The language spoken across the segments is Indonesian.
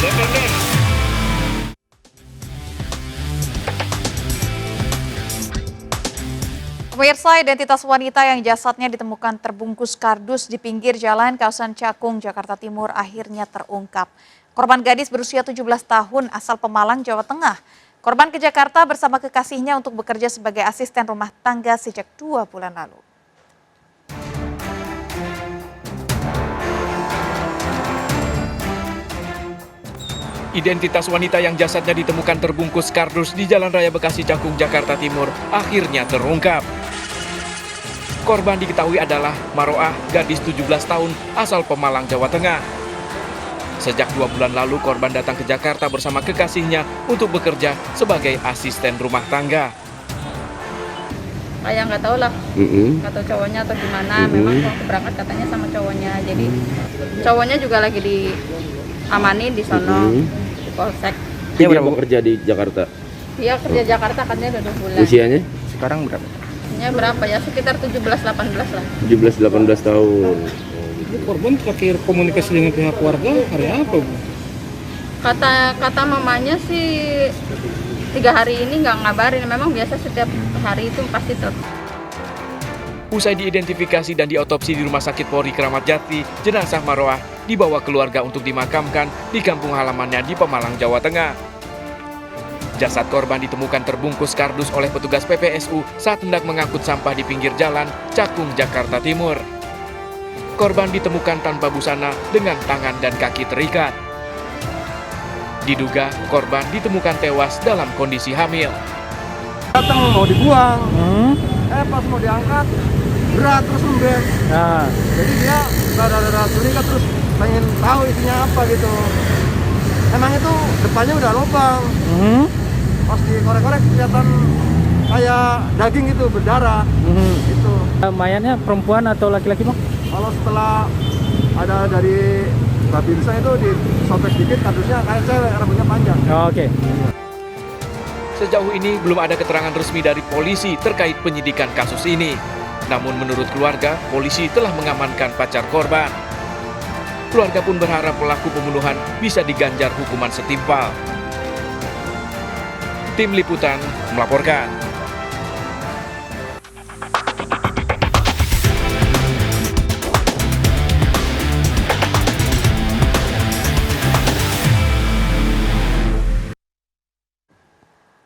independen. Pemirsa, identitas wanita yang jasadnya ditemukan terbungkus kardus di pinggir jalan kawasan Cakung, Jakarta Timur akhirnya terungkap. Korban gadis berusia 17 tahun asal Pemalang, Jawa Tengah. Korban ke Jakarta bersama kekasihnya untuk bekerja sebagai asisten rumah tangga sejak 2 bulan lalu. Identitas wanita yang jasadnya ditemukan terbungkus kardus di Jalan Raya Bekasi Cakung, Jakarta Timur akhirnya terungkap. Korban diketahui adalah Maroah, gadis 17 tahun asal Pemalang, Jawa Tengah. Sejak 2 bulan lalu korban datang ke Jakarta bersama kekasihnya untuk bekerja sebagai asisten rumah tangga. Kayak nggak tahu lah, nggak tahu cowoknya atau gimana. Memang waktu berangkat katanya sama cowoknya, jadi cowoknya juga lagi diamani di sono di polsek. Dia berapa kerja di Jakarta? Dia kerja Jakarta katanya udah 2 bulan. Usianya? Sekarang berapa? Usianya berapa ya? Sekitar 17-18 lah. 17-18 tahun. Itu korban terakhir komunikasi dengan pihak keluarga hari apa, Bu? Kata mamanya sih 3 hari ini nggak ngabarin. Memang biasa setiap hari itu pasti Usai diidentifikasi dan diotopsi di Rumah Sakit Polri Kramat Jati, jenazah Maroah dibawa keluarga untuk dimakamkan di kampung halamannya di Pemalang, Jawa Tengah. Jasad korban ditemukan terbungkus kardus oleh petugas PPSU saat hendak mengangkut sampah di pinggir jalan Cakung, Jakarta Timur. Korban ditemukan tanpa busana dengan tangan dan kaki terikat. Diduga korban ditemukan tewas dalam kondisi hamil. Datang mau dibuang, pas mau diangkat berat terus lembek. Nah, Jadi dia rada-rada curiga terus pengen tahu isinya apa gitu. Emang itu depannya udah lubang. Pas dikorek-korek kelihatan kayak daging gitu berdarah. Gitu. mayatnya perempuan atau laki-laki, Bang? Kalau setelah ada dari babinsa itu disobek sedikit kardusnya kayak cewek, rambutnya panjang. Oh, oke. Sejauh ini belum ada keterangan resmi dari polisi terkait penyidikan kasus ini. Namun menurut keluarga, polisi telah mengamankan pacar korban. Keluarga pun berharap pelaku pembunuhan bisa diganjar hukuman setimpal. Tim Liputan melaporkan.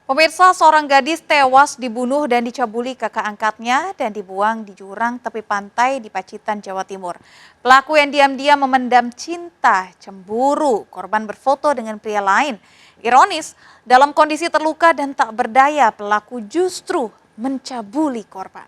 Pemirsa, seorang gadis tewas dibunuh dan dicabuli kakak angkatnya dan dibuang di jurang tepi pantai di Pacitan, Jawa Timur. Pelaku yang diam-diam memendam cinta, cemburu, korban berfoto dengan pria lain. Ironis, dalam kondisi terluka dan tak berdaya, pelaku justru mencabuli korban.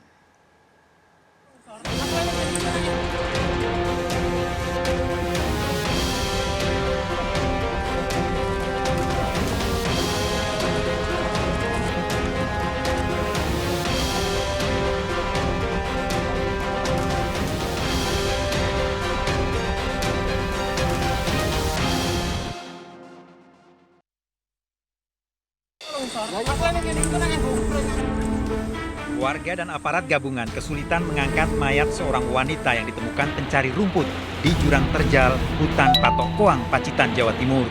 Warga dan aparat gabungan kesulitan mengangkat mayat seorang wanita yang ditemukan pencari rumput di jurang terjal hutan Patok Koang, Pacitan, Jawa Timur.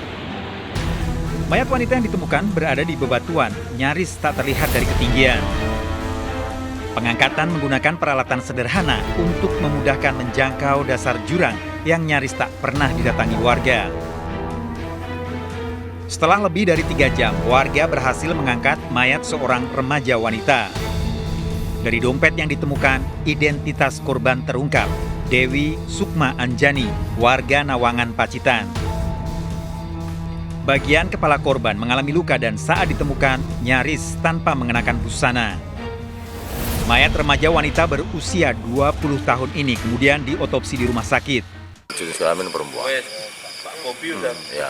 Mayat wanita yang ditemukan berada di bebatuan, nyaris tak terlihat dari ketinggian. Pengangkatan menggunakan peralatan sederhana untuk memudahkan menjangkau dasar jurang yang nyaris tak pernah didatangi warga. Setelah lebih dari 3 jam, warga berhasil mengangkat mayat seorang remaja wanita. Dari dompet yang ditemukan, identitas korban terungkap, Dewi Sukma Anjani, warga Nawangan, Pacitan. Bagian kepala korban mengalami luka dan saat ditemukan nyaris tanpa mengenakan busana. Mayat remaja wanita berusia 20 tahun ini kemudian diotopsi di rumah sakit. Jenis kelamin perempuan. Ya.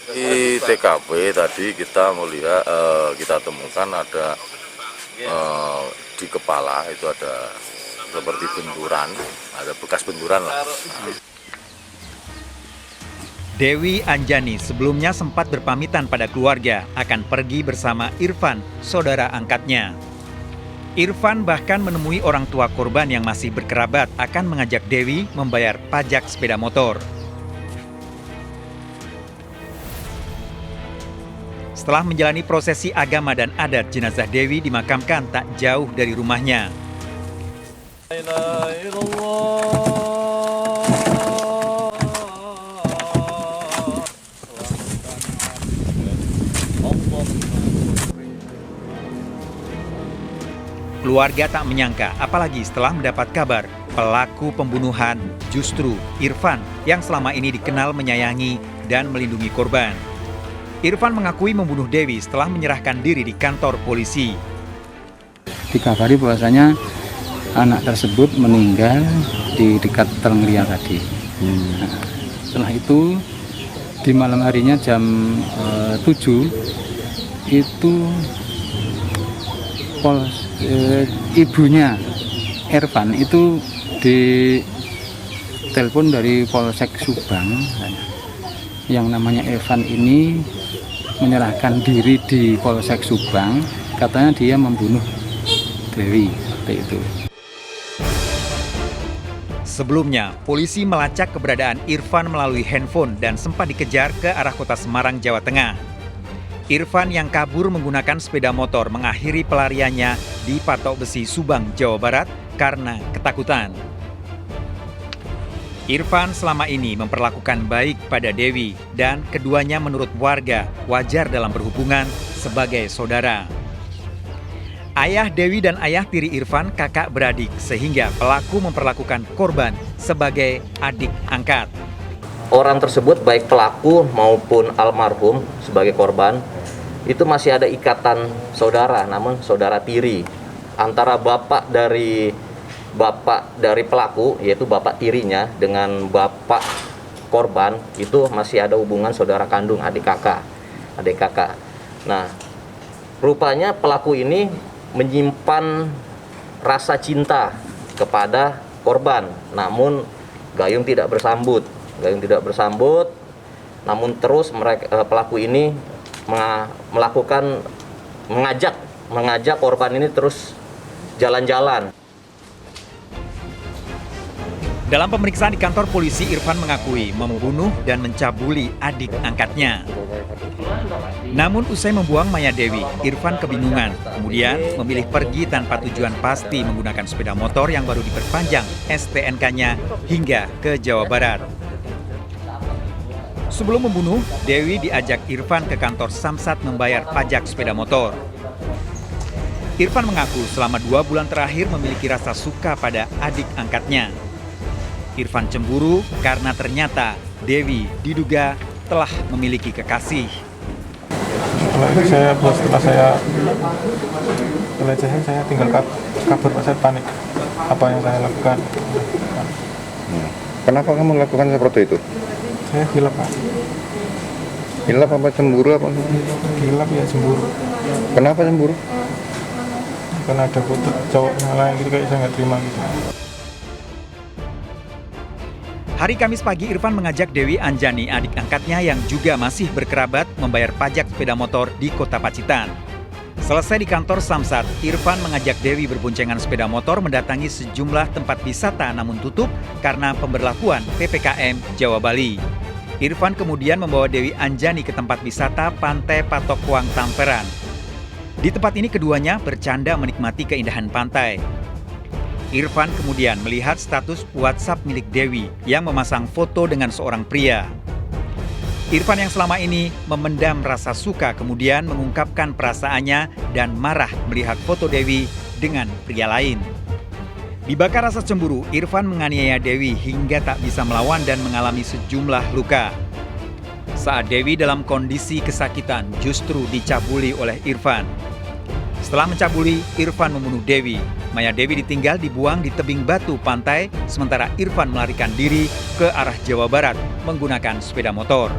Di TKP tadi kita melihat kita temukan ada di kepala itu ada seperti benturan, ada bekas benturan lah. Dewi Anjani sebelumnya sempat berpamitan pada keluarga akan pergi bersama Irfan, saudara angkatnya. Irfan bahkan menemui orang tua korban yang masih berkerabat akan mengajak Dewi membayar pajak sepeda motor. Setelah menjalani prosesi agama dan adat, jenazah Dewi dimakamkan tak jauh dari rumahnya. Keluarga tak menyangka, apalagi setelah mendapat kabar pelaku pembunuhan justru Irfan yang selama ini dikenal menyayangi dan melindungi korban. Irfan mengakui membunuh Dewi setelah menyerahkan diri di kantor polisi. Dikabari bahwasanya anak tersebut meninggal di dekat Telenglia tadi. Nah, setelah itu di malam harinya jam 7 itu ibunya Irfan itu ditelepon dari Polsek Subang. Yang namanya Irfan ini menyerahkan diri di Polsek Subang, katanya dia membunuh Dewi, seperti itu. Sebelumnya, polisi melacak keberadaan Irfan melalui handphone dan sempat dikejar ke arah kota Semarang, Jawa Tengah. Irfan yang kabur menggunakan sepeda motor mengakhiri pelariannya di Patok Besi, Subang, Jawa Barat karena ketakutan. Irfan selama ini memperlakukan baik pada Dewi dan keduanya menurut warga wajar dalam berhubungan sebagai saudara. Ayah Dewi dan ayah tiri Irfan kakak beradik sehingga pelaku memperlakukan korban sebagai adik angkat. Orang tersebut baik pelaku maupun almarhum sebagai korban itu masih ada ikatan saudara, namun saudara tiri antara bapak dari pelaku, yaitu bapak tirinya dengan bapak korban itu masih ada hubungan saudara kandung, adik kakak. Nah, rupanya pelaku ini menyimpan rasa cinta kepada korban, namun gayung tidak bersambut, namun terus pelaku ini mengajak korban ini terus jalan-jalan. Dalam pemeriksaan di kantor polisi, Irfan mengakui membunuh dan mencabuli adik angkatnya. Namun usai membuang mayat Dewi, Irfan kebingungan. Kemudian memilih pergi tanpa tujuan pasti menggunakan sepeda motor yang baru diperpanjang STNK-nya hingga ke Jawa Barat. Sebelum membunuh, Dewi diajak Irfan ke kantor Samsat membayar pajak sepeda motor. Irfan mengaku selama 2 bulan terakhir memiliki rasa suka pada adik angkatnya. Irfan cemburu karena ternyata Dewi diduga telah memiliki kekasih. Setelah saya pelecehan, saya tinggal kabur, saya panik. Apa yang saya lakukan? Kenapa kamu melakukan seperti itu? Saya hilap, Pak. Hilap apa cemburu apa? Hilap ya, cemburu. Kenapa cemburu? Karena ada foto cowok yang lain gitu, kayak saya nggak terima gitu. Hari Kamis pagi, Irfan mengajak Dewi Anjani, adik angkatnya yang juga masih berkerabat, membayar pajak sepeda motor di Kota Pacitan. Selesai di kantor Samsat, Irfan mengajak Dewi berboncengan sepeda motor mendatangi sejumlah tempat wisata namun tutup karena pemberlakuan PPKM Jawa Bali. Irfan kemudian membawa Dewi Anjani ke tempat wisata Pantai Patok Kuang Tamperan. Di tempat ini keduanya bercanda menikmati keindahan pantai. Irfan kemudian melihat status WhatsApp milik Dewi yang memasang foto dengan seorang pria. Irfan yang selama ini memendam rasa suka kemudian mengungkapkan perasaannya dan marah melihat foto Dewi dengan pria lain. Dibakar rasa cemburu, Irfan menganiaya Dewi hingga tak bisa melawan dan mengalami sejumlah luka. Saat Dewi dalam kondisi kesakitan justru dicabuli oleh Irfan. Setelah mencabuli, Irfan membunuh Dewi. Mayat Dewi ditinggal dibuang di tebing batu pantai, sementara Irfan melarikan diri ke arah Jawa Barat menggunakan sepeda motor.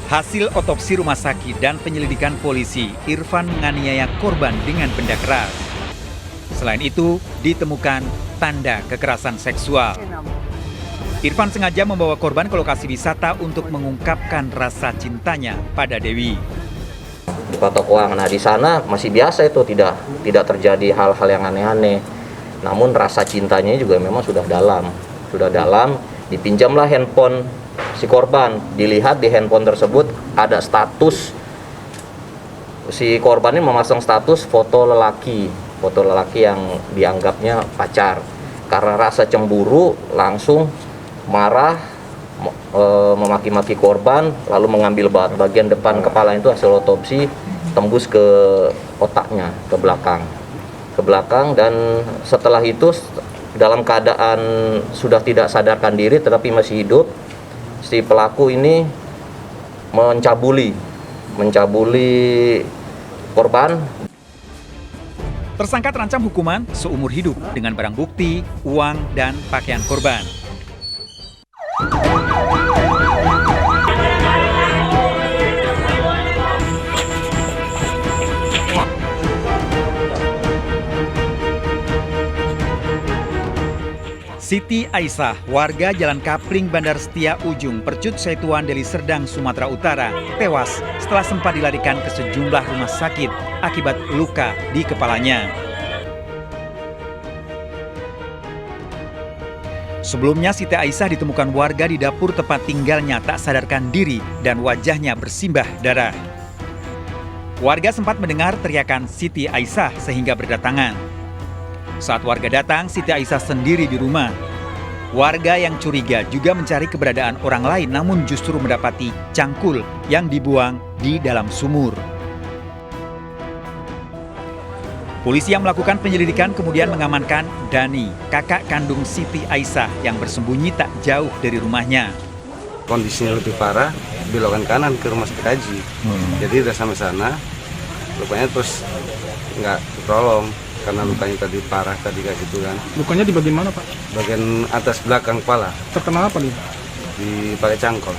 Hasil otopsi rumah sakit dan penyelidikan polisi, Irfan menganiaya korban dengan benda keras. Selain itu, ditemukan tanda kekerasan seksual. Irfan sengaja membawa korban ke lokasi wisata untuk mengungkapkan rasa cintanya pada Dewi. Di Patok Kuang, nah di sana masih biasa itu, tidak terjadi hal-hal yang aneh-aneh. Namun rasa cintanya juga memang sudah dalam. Dipinjamlah handphone si korban. Dilihat di handphone tersebut ada status, si korban ini memasang status foto lelaki yang dianggapnya pacar. Karena rasa cemburu langsung marah, memaki-maki korban, lalu mengambil bagian depan kepala itu hasil otopsi tembus ke otaknya, ke belakang, dan setelah itu dalam keadaan sudah tidak sadarkan diri tetapi masih hidup, si pelaku ini mencabuli korban. Tersangka terancam hukuman seumur hidup dengan barang bukti, uang, dan pakaian korban. Siti Aisyah, warga Jalan Kapling Bandar Setia Ujung, Percut Setuan, Deli Serdang, Sumatera Utara, tewas setelah sempat dilarikan ke sejumlah rumah sakit akibat luka di kepalanya. Sebelumnya, Siti Aisyah ditemukan warga di dapur tempat tinggalnya tak sadarkan diri dan wajahnya bersimbah darah. Warga sempat mendengar teriakan Siti Aisyah sehingga berdatangan. Saat warga datang, Siti Aisyah sendiri di rumah. Warga yang curiga juga mencari keberadaan orang lain namun justru mendapati cangkul yang dibuang di dalam sumur. Polisi yang melakukan penyelidikan kemudian mengamankan Dani, kakak kandung Siti Aisyah yang bersembunyi tak jauh dari rumahnya. Kondisinya lebih parah, belokan kanan ke rumah sakit Haji. Jadi udah sampai sana, lukanya terus nggak tertolong. Karena lukanya tadi parah tadi kayak gitu kan. Lukanya di bagian mana, Pak? Bagian atas belakang kepala. Terkena apa nih? Dipakai cangkol.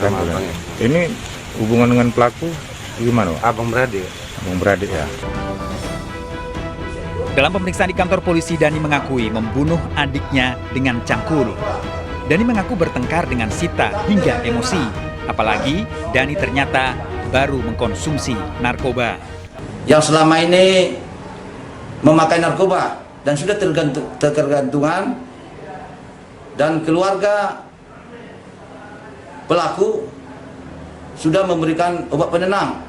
Sama abangnya. Ini hubungan dengan pelaku gimana, Pak? Abang beradik. Abang beradik ya. Dalam pemeriksaan di kantor polisi, Dani mengakui membunuh adiknya dengan cangkul. Dani mengaku bertengkar dengan Sita hingga emosi. Apalagi Dani ternyata baru mengkonsumsi narkoba. Yang selama ini memakai narkoba dan sudah tergantungan, dan keluarga pelaku sudah memberikan obat penenang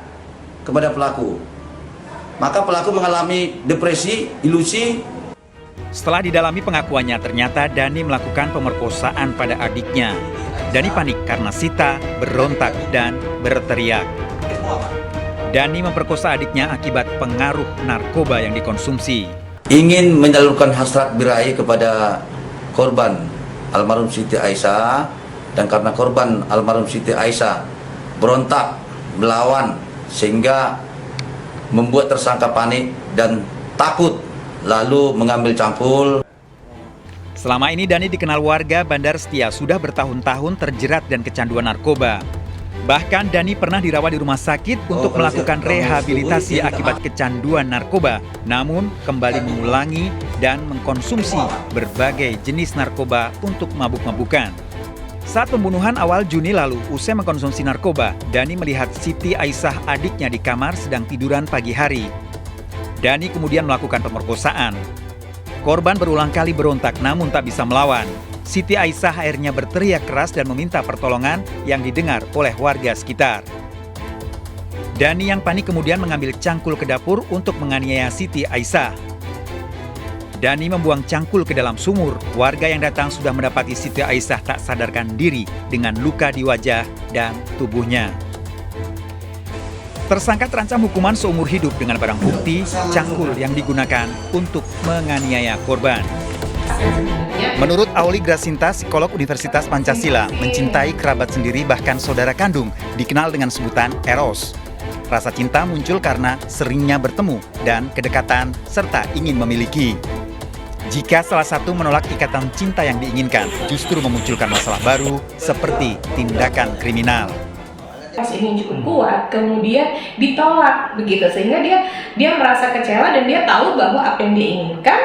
kepada pelaku. Maka pelaku mengalami depresi, ilusi. Setelah didalami pengakuannya, ternyata Dani melakukan pemerkosaan pada adiknya. Dani panik karena Sita berontak dan berteriak. Dani memperkosa adiknya akibat pengaruh narkoba yang dikonsumsi. Ingin menyalurkan hasrat birahi kepada korban almarhum Siti Aisyah, dan karena korban almarhum Siti Aisyah berontak, melawan, sehingga membuat tersangka panik dan takut, lalu mengambil cangkul. Selama ini Dani dikenal warga Bandar Setia sudah bertahun-tahun terjerat dan kecanduan narkoba. Bahkan Dani pernah dirawat di rumah sakit untuk melakukan rehabilitasi akibat kecanduan narkoba, namun kembali mengulangi dan mengkonsumsi berbagai jenis narkoba untuk mabuk-mabukan. Saat pembunuhan awal Juni lalu, usai mengkonsumsi narkoba, Dani melihat Siti Aisyah adiknya di kamar sedang tiduran pagi hari. Dani kemudian melakukan pemerkosaan. Korban berulang kali berontak namun tak bisa melawan. Siti Aisyah akhirnya berteriak keras dan meminta pertolongan yang didengar oleh warga sekitar. Dani yang panik kemudian mengambil cangkul ke dapur untuk menganiaya Siti Aisyah. Dani membuang cangkul ke dalam sumur. Warga yang datang sudah mendapati Siti Aisyah tak sadarkan diri dengan luka di wajah dan tubuhnya. Tersangka terancam hukuman seumur hidup dengan barang bukti cangkul yang digunakan untuk menganiaya korban. Menurut Auli Grasinta, psikolog Universitas Pancasila, mencintai kerabat sendiri bahkan saudara kandung dikenal dengan sebutan eros. Rasa cinta muncul karena seringnya bertemu dan kedekatan serta ingin memiliki. Jika salah satu menolak ikatan cinta yang diinginkan, justru memunculkan masalah baru seperti tindakan kriminal. ini cukup kuat, kemudian ditolak begitu, sehingga dia merasa kecewa dan dia tahu bahwa apa yang dia inginkan,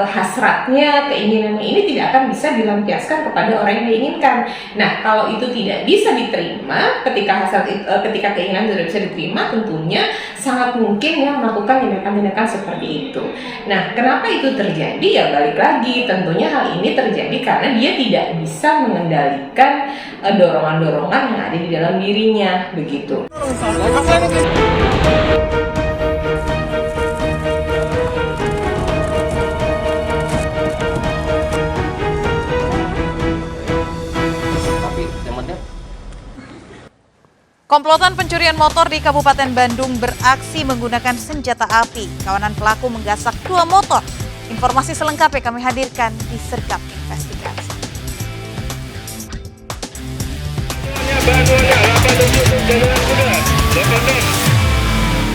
hasratnya, keinginannya ini tidak akan bisa dilampiaskan kepada orang yang dia inginkan. Nah, kalau itu tidak bisa diterima, ketika keinginan tidak bisa diterima, tentunya sangat mungkin yang melakukan tindakan-tindakan seperti itu. Nah, kenapa itu terjadi? Ya balik lagi, tentunya hal ini terjadi karena dia tidak bisa mengendalikan dorongan-dorongan yang ada di dalam dirinya, begitu. Komplotan pencurian motor di Kabupaten Bandung beraksi menggunakan senjata api. Kawanan pelaku menggasak 2 motor. Informasi selengkapnya kami hadirkan di Sergap Investigasi.